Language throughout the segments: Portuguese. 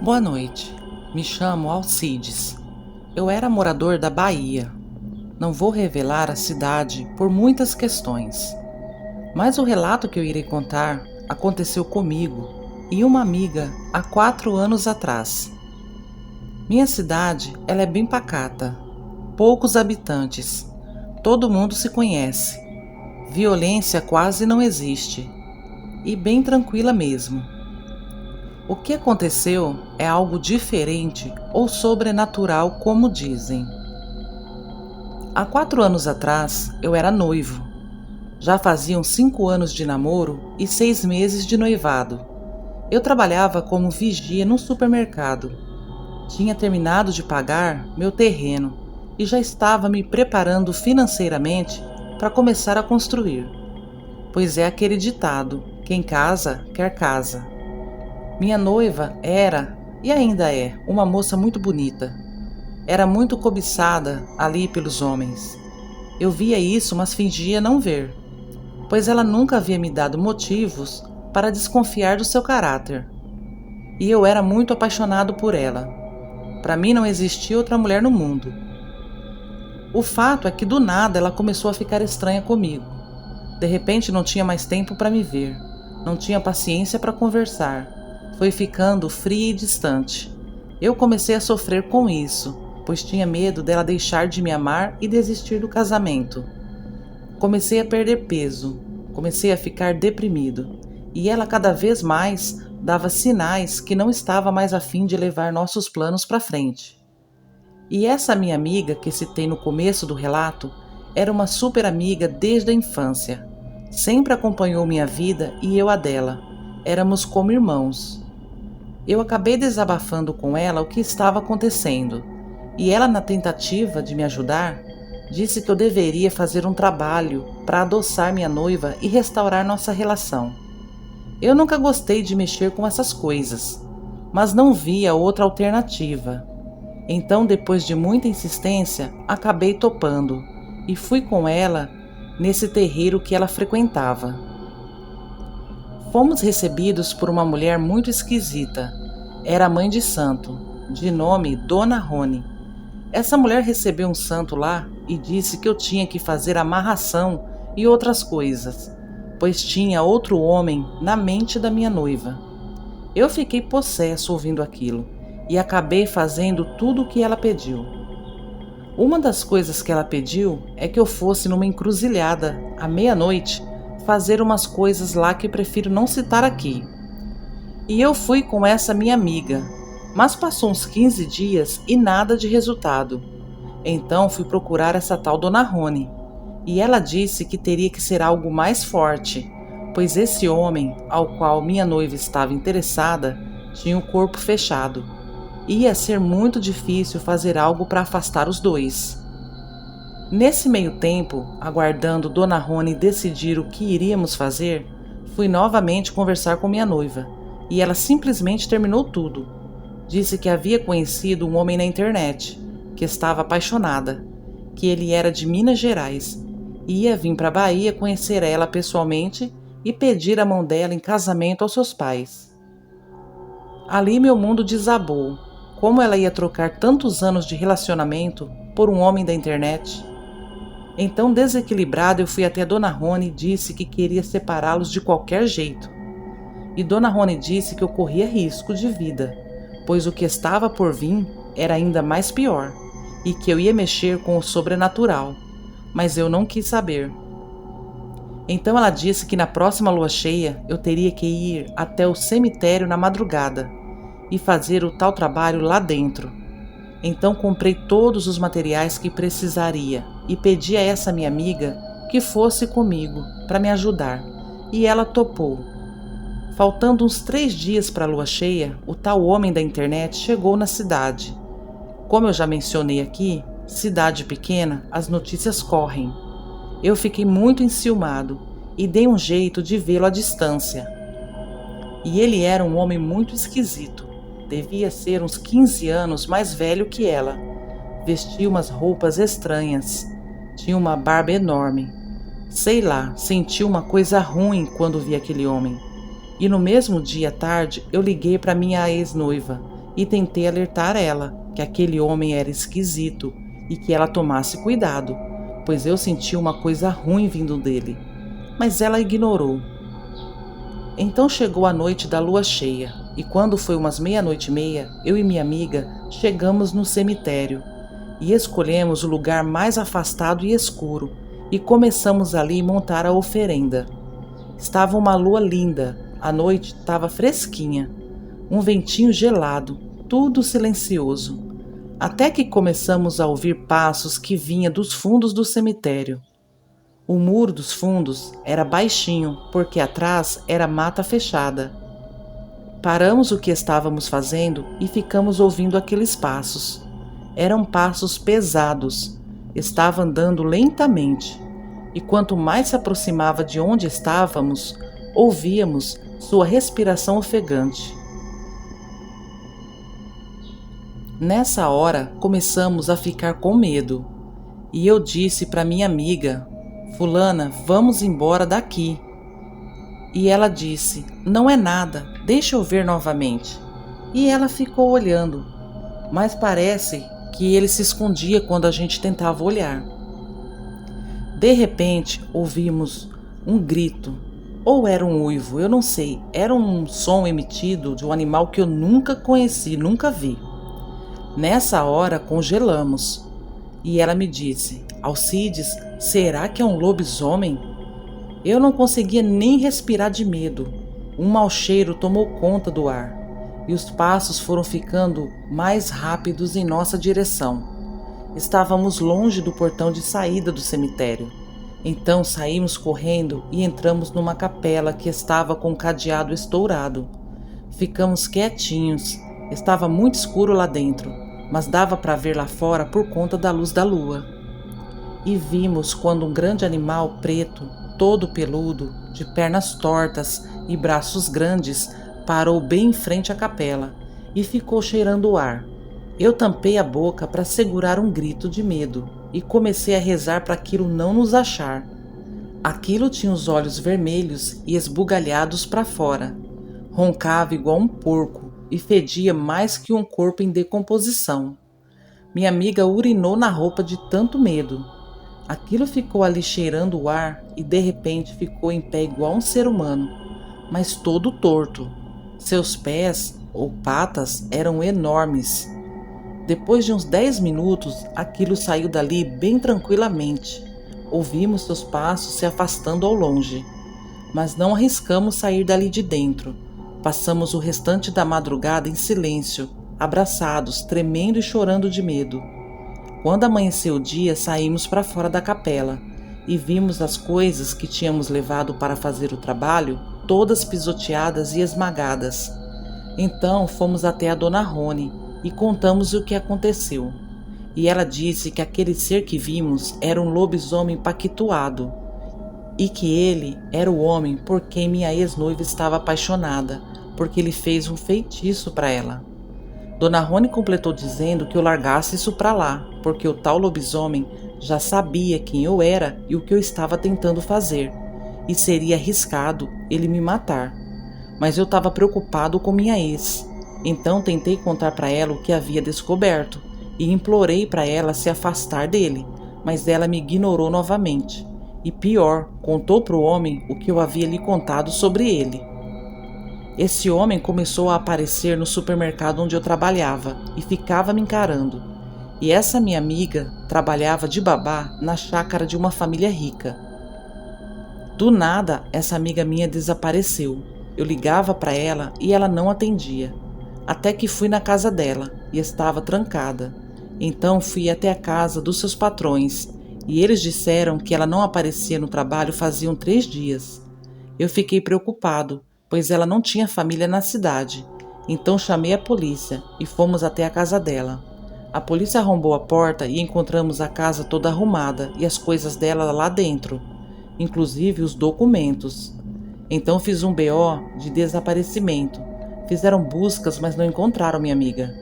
Boa noite, me chamo Alcides. Eu era morador da Bahia. Não vou revelar a cidade por muitas questões, mas o relato que eu irei contar aconteceu comigo e uma amiga há 4 anos atrás. Minha cidade, ela é bem pacata, poucos habitantes, todo mundo se conhece, violência quase não existe e bem tranquila mesmo. O que aconteceu é algo diferente ou sobrenatural, como dizem. Há 4 anos atrás, eu era noivo. Já faziam 5 anos de namoro e 6 meses de noivado. Eu trabalhava como vigia num supermercado. Tinha terminado de pagar meu terreno e já estava me preparando financeiramente para começar a construir. Pois é aquele ditado: quem casa, quer casa. Minha noiva era, e ainda é, uma moça muito bonita. Era muito cobiçada ali pelos homens. Eu via isso, mas fingia não ver, pois ela nunca havia me dado motivos para desconfiar do seu caráter. E eu era muito apaixonado por ela. Para mim não existia outra mulher no mundo. O fato é que do nada ela começou a ficar estranha comigo. De repente não tinha mais tempo para me ver, não tinha paciência para conversar. Foi ficando fria e distante. Eu comecei a sofrer com isso, pois tinha medo dela deixar de me amar e desistir do casamento. Comecei a perder peso, comecei a ficar deprimido, e ela cada vez mais dava sinais que não estava mais a fim de levar nossos planos para frente. E essa minha amiga que citei no começo do relato era uma super amiga desde a infância. Sempre acompanhou minha vida e eu a dela. Éramos como irmãos. Eu acabei desabafando com ela o que estava acontecendo, e ela, na tentativa de me ajudar, disse que eu deveria fazer um trabalho para adoçar minha noiva e restaurar nossa relação. Eu nunca gostei de mexer com essas coisas, mas não via outra alternativa. Então, depois de muita insistência, acabei topando e fui com ela nesse terreiro que ela frequentava. Fomos recebidos por uma mulher muito esquisita. Era mãe de santo, de nome Dona Rony. Essa mulher recebeu um santo lá e disse que eu tinha que fazer amarração e outras coisas, pois tinha outro homem na mente da minha noiva. Eu fiquei possesso ouvindo aquilo e acabei fazendo tudo o que ela pediu. Uma das coisas que ela pediu é que eu fosse numa encruzilhada à meia-noite fazer umas coisas lá que prefiro não citar aqui. E eu fui com essa minha amiga, mas passou uns 15 dias e nada de resultado. Então fui procurar essa tal Dona Rony, e ela disse que teria que ser algo mais forte, pois esse homem, ao qual minha noiva estava interessada, tinha o corpo fechado. Ia ser muito difícil fazer algo para afastar os dois. Nesse meio tempo, aguardando Dona Rony decidir o que iríamos fazer, fui novamente conversar com minha noiva, e ela simplesmente terminou tudo. Disse que havia conhecido um homem na internet, que estava apaixonada, que ele era de Minas Gerais, e ia vir para a Bahia conhecer ela pessoalmente e pedir a mão dela em casamento aos seus pais. Ali meu mundo desabou. Como ela ia trocar tantos anos de relacionamento por um homem da internet? Então, desequilibrado, eu fui até Dona Rony e disse que queria separá-los de qualquer jeito. E Dona Rony disse que eu corria risco de vida, pois o que estava por vir era ainda mais pior, e que eu ia mexer com o sobrenatural, mas eu não quis saber. Então ela disse que na próxima lua cheia eu teria que ir até o cemitério na madrugada e fazer o tal trabalho lá dentro. Então comprei todos os materiais que precisaria e pedi a essa minha amiga que fosse comigo para me ajudar, e ela topou. Faltando uns 3 dias para a lua cheia, o tal homem da internet chegou na cidade. Como eu já mencionei aqui, cidade pequena, as notícias correm. Eu fiquei muito enciumado e dei um jeito de vê-lo à distância. E ele era um homem muito esquisito. Devia ser uns 15 anos mais velho que ela. Vestia umas roupas estranhas. Tinha uma barba enorme. Sei lá, senti uma coisa ruim quando vi aquele homem. E no mesmo dia à tarde eu liguei para minha ex-noiva e tentei alertar ela que aquele homem era esquisito e que ela tomasse cuidado, pois eu sentia uma coisa ruim vindo dele, mas ela ignorou. Então chegou a noite da lua cheia, e quando foi umas 00:30, eu e minha amiga chegamos no cemitério e escolhemos o lugar mais afastado e escuro e começamos ali montar a oferenda. Estava uma lua linda, a noite estava fresquinha, um ventinho gelado, tudo silencioso, até que começamos a ouvir passos que vinham dos fundos do cemitério. O muro dos fundos era baixinho, porque atrás era mata fechada. Paramos o que estávamos fazendo e ficamos ouvindo aqueles passos. Eram passos pesados. Estava andando lentamente. E quanto mais se aproximava de onde estávamos, ouvíamos sua respiração ofegante. Nessa hora, começamos a ficar com medo. E eu disse para minha amiga: "Fulana, vamos embora daqui." E ela disse: "Não é nada, deixa eu ver novamente." E ela ficou olhando, mas parece que ele se escondia quando a gente tentava olhar. De repente, ouvimos um grito, ou era um uivo, eu não sei, era um som emitido de um animal que eu nunca conheci, nunca vi. Nessa hora, congelamos. E ela me disse: "Alcides, será que é um lobisomem?" Eu não conseguia nem respirar de medo. Um mau cheiro tomou conta do ar e os passos foram ficando mais rápidos em nossa direção. Estávamos longe do portão de saída do cemitério. Então saímos correndo e entramos numa capela que estava com o cadeado estourado. Ficamos quietinhos. Estava muito escuro lá dentro, mas dava para ver lá fora por conta da luz da lua. E vimos quando um grande animal preto, todo peludo, de pernas tortas e braços grandes, parou bem em frente à capela e ficou cheirando o ar. Eu tampei a boca para segurar um grito de medo e comecei a rezar para aquilo não nos achar. Aquilo tinha os olhos vermelhos e esbugalhados para fora. Roncava igual um porco e fedia mais que um corpo em decomposição. Minha amiga urinou na roupa de tanto medo. Aquilo ficou ali cheirando o ar e de repente ficou em pé igual um ser humano, mas todo torto. Seus pés ou patas eram enormes. Depois de uns 10 minutos, aquilo saiu dali bem tranquilamente. Ouvimos seus passos se afastando ao longe, mas não arriscamos sair dali de dentro. Passamos o restante da madrugada em silêncio, abraçados, tremendo e chorando de medo. Quando amanheceu o dia, saímos para fora da capela e vimos as coisas que tínhamos levado para fazer o trabalho, todas pisoteadas e esmagadas. Então fomos até a Dona Rony e contamos o que aconteceu. E ela disse que aquele ser que vimos era um lobisomem pactuado e que ele era o homem por quem minha ex-noiva estava apaixonada, porque ele fez um feitiço para ela. Dona Rony completou dizendo que eu largasse isso para lá, porque o tal lobisomem já sabia quem eu era e o que eu estava tentando fazer, e seria arriscado ele me matar. Mas eu estava preocupado com minha ex, então tentei contar para ela o que havia descoberto e implorei para ela se afastar dele, mas ela me ignorou novamente. E pior, contou para o homem o que eu havia lhe contado sobre ele. Esse homem começou a aparecer no supermercado onde eu trabalhava e ficava me encarando. E essa minha amiga trabalhava de babá na chácara de uma família rica. Do nada, essa amiga minha desapareceu. Eu ligava para ela e ela não atendia. Até que fui na casa dela e estava trancada. Então fui até a casa dos seus patrões e eles disseram que ela não aparecia no trabalho faziam 3 dias. Eu fiquei preocupado, pois ela não tinha família na cidade. Então chamei a polícia e fomos até a casa dela. A polícia arrombou a porta e encontramos a casa toda arrumada e as coisas dela lá dentro, inclusive os documentos. Então fiz um BO de desaparecimento. Fizeram buscas, mas não encontraram minha amiga.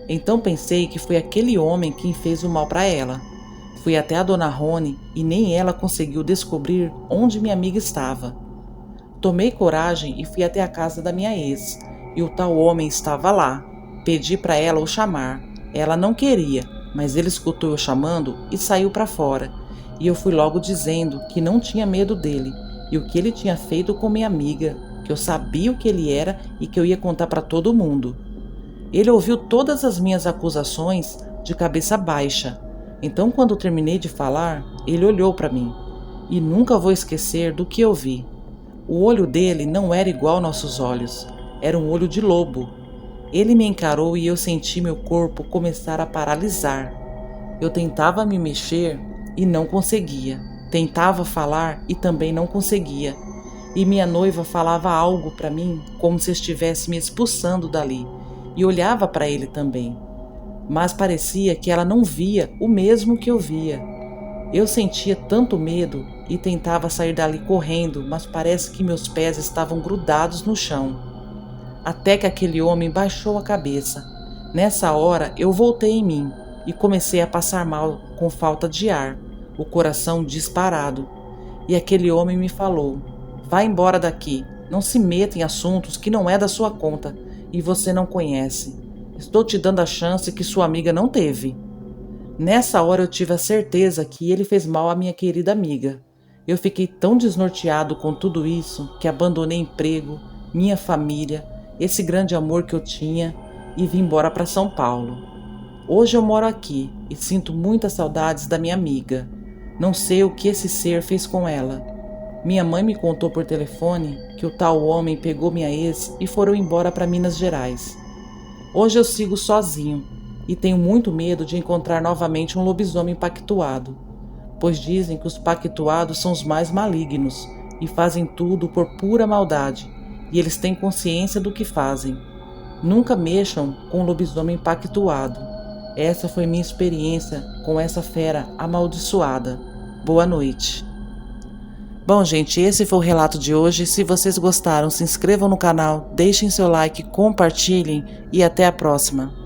Então pensei que foi aquele homem quem fez o mal para ela. Fui até a Dona Rony e nem ela conseguiu descobrir onde minha amiga estava. Tomei coragem e fui até a casa da minha ex, e o tal homem estava lá. Pedi para ela o chamar. Ela não queria, mas ele escutou eu chamando e saiu para fora. E eu fui logo dizendo que não tinha medo dele e o que ele tinha feito com minha amiga, que eu sabia o que ele era e que eu ia contar para todo mundo. Ele ouviu todas as minhas acusações de cabeça baixa. Então, quando terminei de falar, ele olhou para mim. E nunca vou esquecer do que eu vi. O olho dele não era igual aos nossos olhos. Era um olho de lobo. Ele me encarou e eu senti meu corpo começar a paralisar. Eu tentava me mexer e não conseguia. Tentava falar e também não conseguia. E minha noiva falava algo para mim como se estivesse me expulsando dali. E olhava para ele também. Mas parecia que ela não via o mesmo que eu via. Eu sentia tanto medo e tentava sair dali correndo, mas parece que meus pés estavam grudados no chão. Até que aquele homem baixou a cabeça. Nessa hora eu voltei em mim e comecei a passar mal com falta de ar, o coração disparado. E aquele homem me falou: "Vá embora daqui, não se meta em assuntos que não é da sua conta e você não conhece. Estou te dando a chance que sua amiga não teve." Nessa hora eu tive a certeza que ele fez mal à minha querida amiga. Eu fiquei tão desnorteado com tudo isso que abandonei emprego, minha família, esse grande amor que eu tinha e vim embora para São Paulo. Hoje eu moro aqui e sinto muitas saudades da minha amiga. Não sei o que esse ser fez com ela. Minha mãe me contou por telefone que o tal homem pegou minha ex e foram embora para Minas Gerais. Hoje eu sigo sozinho e tenho muito medo de encontrar novamente um lobisomem pactuado, pois dizem que os pactuados são os mais malignos e fazem tudo por pura maldade, e eles têm consciência do que fazem. Nunca mexam com o lobisomem pactuado. Essa foi minha experiência com essa fera amaldiçoada. Boa noite. Bom, gente, esse foi o relato de hoje. Se vocês gostaram, se inscrevam no canal, deixem seu like, compartilhem e até a próxima.